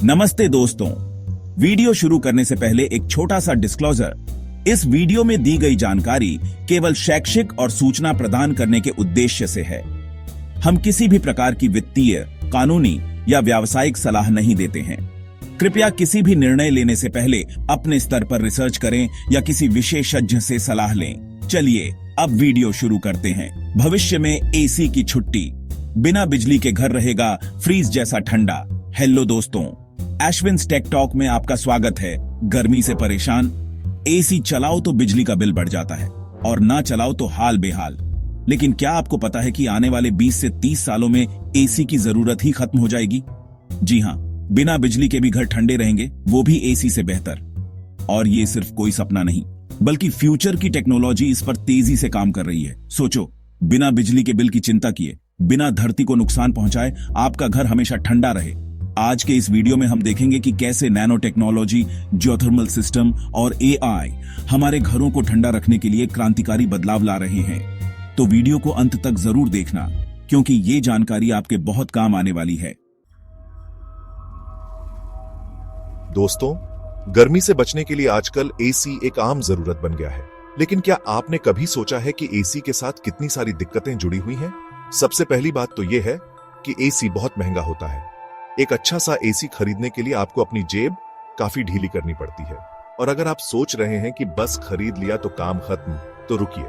नमस्ते दोस्तों, वीडियो शुरू करने से पहले एक छोटा सा डिस्क्लोजर। इस वीडियो में दी गई जानकारी केवल शैक्षिक और सूचना प्रदान करने के उद्देश्य से है। हम किसी भी प्रकार की वित्तीय, कानूनी या व्यावसायिक सलाह नहीं देते हैं। कृपया किसी भी निर्णय लेने से पहले अपने स्तर पर रिसर्च करें या किसी विशेषज्ञ से सलाह लें। चलिए अब वीडियो शुरू करते हैं। भविष्य में एसी की छुट्टी, बिना बिजली के घर रहेगा फ्रीज जैसा ठंडा। हेलो दोस्तों, एश्विन्स टेक टॉक में आपका स्वागत है। गर्मी से परेशान? एसी चलाओ तो बिजली का बिल बढ़ जाता है और ना चलाओ तो हाल बेहाल। लेकिन क्या आपको पता है कि आने वाले 20 से 30 सालों में एसी की जरूरत ही खत्म हो जाएगी? जी हां, बिना बिजली के भी घर ठंडे रहेंगे, वो भी एसी से बेहतर। और ये सिर्फ कोई सपना नहीं, बल्कि फ्यूचर की टेक्नोलॉजी इस पर तेजी से काम कर रही है। सोचो, बिना बिजली के बिल की चिंता किए, बिना धरती को नुकसान पहुंचाए आपका घर हमेशा ठंडा रहे। आज के इस वीडियो में हम देखेंगे कि कैसे नैनो टेक्नोलॉजी, जियोथर्मल सिस्टम और एआई हमारे घरों को ठंडा रखने के लिए क्रांतिकारी बदलाव ला रहे हैं। तो वीडियो को अंत तक जरूर देखना, क्योंकि ये जानकारी आपके बहुत काम आने वाली है। दोस्तों, गर्मी से बचने के लिए आजकल एसी एक आम जरूरत बन गया है। लेकिन क्या आपने कभी सोचा है कि एसी के साथ कितनी सारी दिक्कतें जुड़ी हुई हैं? सबसे पहली बात तो यह है कि एसी बहुत महंगा होता है। एक अच्छा सा एसी खरीदने के लिए आपको अपनी जेब काफी ढीली करनी पड़ती है। और अगर आप सोच रहे हैं कि बस खरीद लिया तो काम खत्म, तो रुकिए,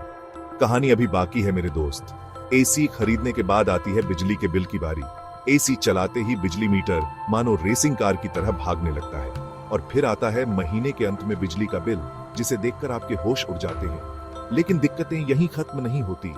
कहानी अभी बाकी है मेरे दोस्त। एसी खरीदने के बाद आती है बिजली के बिल की बारी। एसी चलाते ही बिजली मीटर मानो रेसिंग कार की तरह भागने लगता है। और फिर आता है महीने के अंत में बिजली का बिल, जिसे देखकर आपके होश उड़ जाते हैं। लेकिन दिक्कतें यहीं खत्म नहीं होती।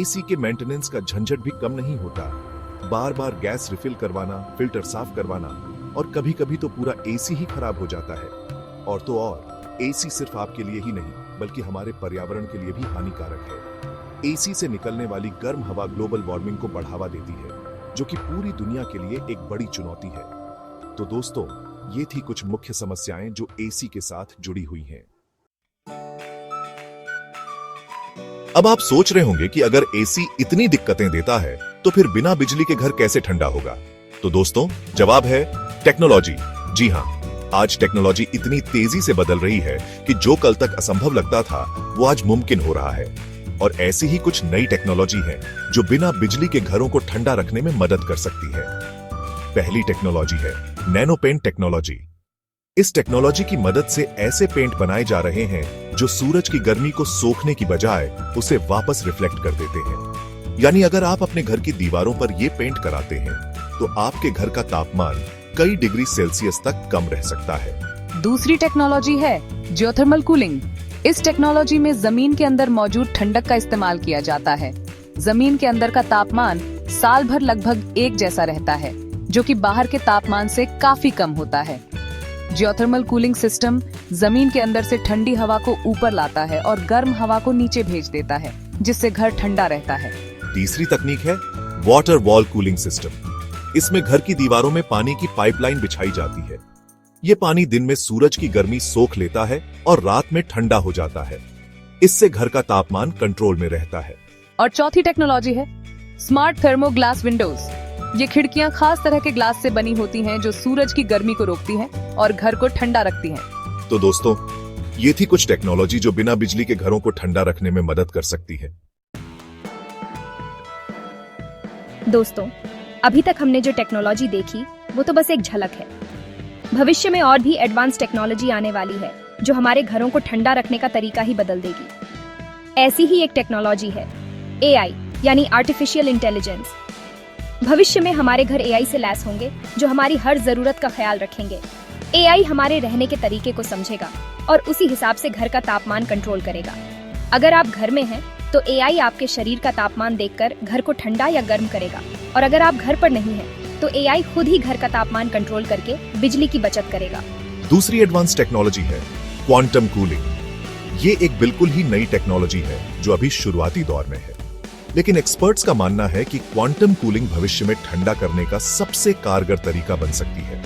एसी के मेंटेनेंस का झंझट भी कम नहीं होता। बार बार गैस रिफिल करवाना, फिल्टर साफ करवाना, और कभी कभी तो पूरा एसी ही खराब हो जाता है। और तो और, एसी सिर्फ आपके लिए ही नहीं, बल्कि हमारे पर्यावरण के लिए भी हानिकारक है। एसी से निकलने वाली गर्म हवा ग्लोबल वार्मिंग को बढ़ावा देती है, जो कि पूरी दुनिया के लिए एक बड़ी चुनौती है। तो दोस्तों, ये थी कुछ मुख्य समस्याएं जो एसी के साथ जुड़ी हुई हैं। अब आप सोच रहे होंगे कि अगर एसी इतनी दिक्कतें देता है तो फिर बिना बिजली के घर कैसे ठंडा होगा? तो दोस्तों, जवाब है टेक्नोलॉजी। जी हां, आज टेक्नोलॉजी इतनी तेजी से बदल रही है कि जो कल तक असंभव लगता था, वो आज मुमकिन हो रहा है। और ऐसी ही कुछ नई टेक्नोलॉजी है जो बिना बिजली के घरों को ठंडा रखने में मदद कर सकती है। पहली टेक्नोलॉजी है नैनो पेंट टेक्नोलॉजी। इस टेक्नोलॉजी की मदद से ऐसे पेंट बनाए जा रहे हैं जो सूरज की गर्मी को सोखने की बजाय उसे वापस रिफ्लेक्ट कर देते हैं। यानी अगर आप अपने घर की दीवारों पर ये पेंट कराते हैं, तो आपके घर का तापमान कई डिग्री सेल्सियस तक कम रह सकता है। दूसरी टेक्नोलॉजी है जियोथर्मल कूलिंग। इस टेक्नोलॉजी में जमीन के अंदर मौजूद ठंडक का इस्तेमाल किया जाता है। जमीन के अंदर का तापमान साल भर लगभग एक जैसा रहता है, जो कि बाहर के तापमान से काफी कम होता है। जियोथर्मल कूलिंग सिस्टम जमीन के अंदर से ठंडी हवा को ऊपर लाता है और गर्म हवा को नीचे भेज देता है, जिससे घर ठंडा रहता है। तीसरी तकनीक है वाटर वॉल कूलिंग सिस्टम। इसमें घर की दीवारों में पानी की पाइपलाइन बिछाई जाती है। ये पानी दिन में सूरज की गर्मी सोख लेता है और रात में ठंडा हो जाता है। इससे घर का तापमान कंट्रोल में रहता है। और चौथी टेक्नोलॉजी है स्मार्ट थर्मो ग्लास विंडोज। ये खिड़कियां खास तरह के ग्लास से बनी होती हैं, जो सूरज की गर्मी को रोकती हैं और घर को ठंडा रखती हैं। तो दोस्तों, ये थी कुछ टेक्नोलॉजी जो बिना बिजली के घरों को ठंडा रखने में मदद कर सकती है। दोस्तों, अभी तक हमने जो टेक्नोलॉजी देखी वो तो बस एक झलक है। भविष्य में और भी एडवांस टेक्नोलॉजी आने वाली है जो हमारे घरों को ठंडा रखने का तरीका ही बदल देगी। ऐसी ही एक टेक्नोलॉजी है एआई, यानी आर्टिफिशियल इंटेलिजेंस। भविष्य में हमारे घर एआई से लैस होंगे, जो हमारी हर जरूरत का ख्याल रखेंगे। एआई हमारे रहने के तरीके को समझेगा और उसी हिसाब से घर का तापमान कंट्रोल करेगा। अगर आप घर में हैं, तो एआई आपके शरीर का तापमान देखकर घर को ठंडा या गर्म करेगा। और अगर आप घर पर नहीं हैं, तो एआई खुद ही घर का तापमान कंट्रोल करके बिजली की बचत करेगा। दूसरी एडवांस टेक्नोलॉजी है क्वांटम कूलिंग। ये एक बिल्कुल ही नई टेक्नोलॉजी है जो अभी शुरुआती दौर में है। लेकिन एक्सपर्ट्स का मानना है कि क्वांटम कूलिंग भविष्य में ठंडा करने का सबसे कारगर तरीका बन सकती है।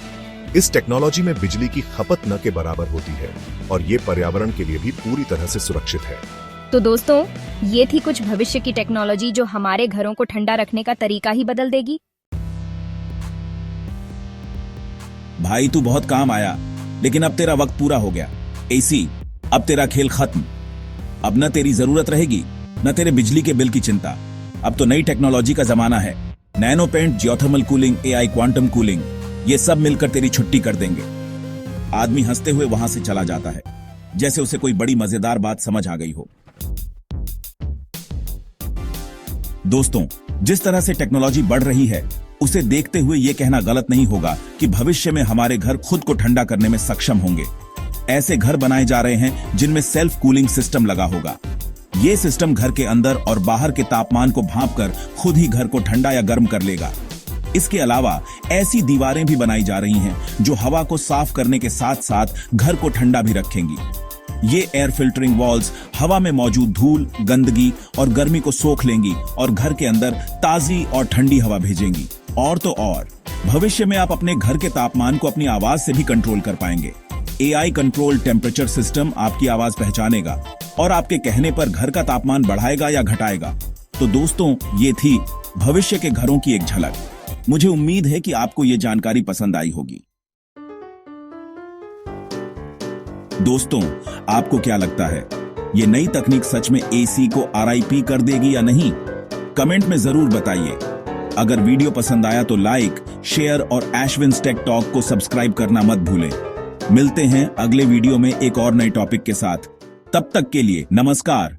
इस टेक्नोलॉजी में बिजली की खपत न के बराबर होती है और ये पर्यावरण के लिए भी पूरी तरह से सुरक्षित है। तो दोस्तों, ये थी कुछ भविष्य की टेक्नोलॉजी जो हमारे घरों को ठंडा रखने का तरीका ही बदल देगी। भाई तू बहुत काम आया, लेकिन अब तेरा वक्त पूरा हो गया। एसी, अब तेरा खेल खत्म। अब न तेरी जरूरत रहेगी न तेरे बिजली के बिल की चिंता। अब तो नई टेक्नोलॉजी का जमाना है। Nano paint, geothermal cooling, AI, quantum cooling, ये सब मिलकर तेरी छुट्टी कर देंगे। आदमी हंसते हुए वहां से चला जाता है, जैसे उसे कोई बड़ी मजेदार बात समझ आ गई हो। दोस्तों, जिस तरह से टेक्नोलॉजी बढ़ रही है, उसे देखते हुए यह कहना गलत नहीं होगा कि भविष्य में हमारे घर खुद को ठंडा करने में सक्षम होंगे। ऐसे घर बनाए जा रहे हैं जिनमें सेल्फ कूलिंग सिस्टम लगा होगा। यह सिस्टम घर के अंदर और बाहर के तापमान को भांपकर खुद ही घर को ठंडा या गर्म कर लेगा। इसके अलावा ऐसी दीवारें भी बनाई जा रही हैं जो हवा को साफ करने के साथ साथ घर को ठंडा भी रखेंगी। ये एयर फिल्टरिंग वॉल्स हवा में मौजूद धूल, गंदगी और गर्मी को सोख लेंगी और घर के अंदर ताजी और ठंडी हवा भेजेंगी। और तो और, भविष्य में आप अपने घर के तापमान को अपनी आवाज से भी कंट्रोल कर पाएंगे। एआई कंट्रोल टेम्परेचर सिस्टम आपकी आवाज पहचानेगा और आपके कहने पर घर का तापमान बढ़ाएगा या घटाएगा। तो दोस्तों, ये थी भविष्य के घरों की एक झलक। मुझे उम्मीद है कि आपको ये जानकारी पसंद आई होगी। दोस्तों, आपको क्या लगता है, ये नई तकनीक सच में एसी को आरआईपी कर देगी या नहीं? कमेंट में जरूर बताइए। अगर वीडियो पसंद आया तो लाइक, शेयर और एशविन्स टेक टॉक को सब्सक्राइब करना मत भूलें। मिलते हैं अगले वीडियो में एक और नए टॉपिक के साथ। तब तक के लिए नमस्कार।